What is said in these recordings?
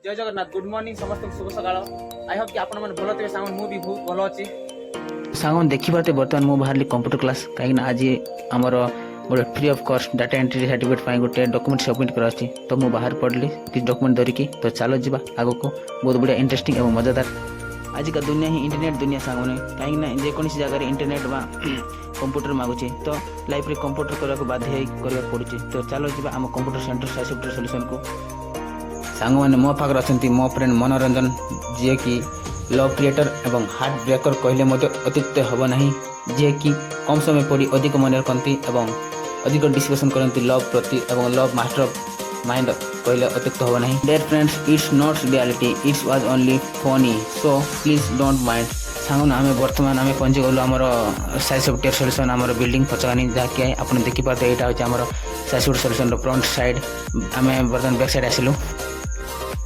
जय Jagannath good morning समस्त शुभ सकाळ आई होप कि आपण मन भलो थे सांग मु भी बहुत भलो अछि सांग देखिए बर्तमान मुझे बाहर कंप्यूटर क्लास कहीं आज आमर गोटे free of cost data entry certificate गोटे डॉक्यूमेंट सबमिट कर तो मुझे बाहर पढ़ली कि डॉक्यूमेंट धरिकी तो चलो जी आग को बहुत बढ़िया इंटरेस्टिंग और मजेदार आज का दुनिया ही इंटरनेट दुनिया सांग कहीं जेको जगह इंटरनेट बा कंप्यूटर मागुचे तो लाइफ रे कंप्यूटर करने को बाध्य करने पड़ुचे तो चलो जी आम कंप्यूटर सेंटर सॉफ्टवेयर सॉल्यूशन को सांग मैंने मो पाखर अच्छा मो फ्रेंड मनोरंजन जी कि लव क्रिएटर एवं हार्ट ब्रेकर कहले अत्युक्त हम ना जी कि कम समय पढ़ी अधिक मन रखती एवं अधिक डिस्कसन करती लव प्रति एवं लव मास्टर ऑफ माइंड कहले अत्युक्त हम ना dare friends it's not reality it's was only funny so please don't mind सांग आम बर्तमान आम पहुँची गलु आमर साई सॉफ्टवेयर सॉल्यूशन आमर बिल्डिंग पचानी जहाँकि आप देखी पारे यहाँ हूँ आमर Sai software solution front side आम बर्तमान बैक साइड आसिलु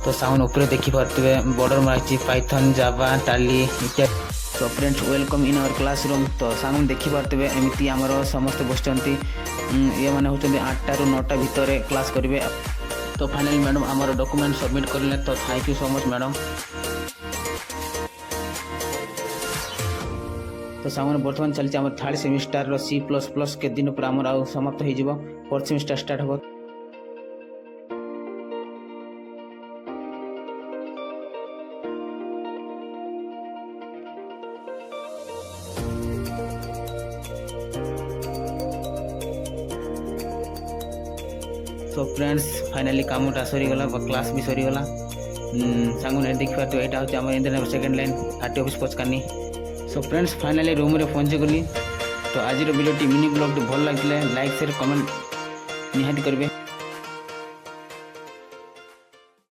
तो साउंड ऊपर देखी पारे बॉर्डर मार्ची पाइथन जावा टाली इत्यादि तो friends welcome in our classroom तो सांग देखी पारे एमती आमर समस्त बसती ये मैंने होती 8टा ରୁ 9टा भितर क्लास करेंगे तो फाइनली मैडम आमर डॉक्यूमेंट सबमिट करले तो thank you so much madam तो सांग बर्तमान चलती आम थर्ड सेमिस्टर C++ के दिन पर आमर आउ समाप्त हो फोर्थ सेमिस्टर स्टार्ट हो तो फ्रेंड्स फाइनली कामटा सरीगला क्लास भी सरीगला सांग देखी पारे यहाँ हूँ आम internet second line RT office पचकानी सो फ्रेंड्स फाइनली रूम रे पहुँची गली तो आज वीडियो मिनी ब्लॉग भल लगे लाइक शेयर कमेंट निहाती करेंगे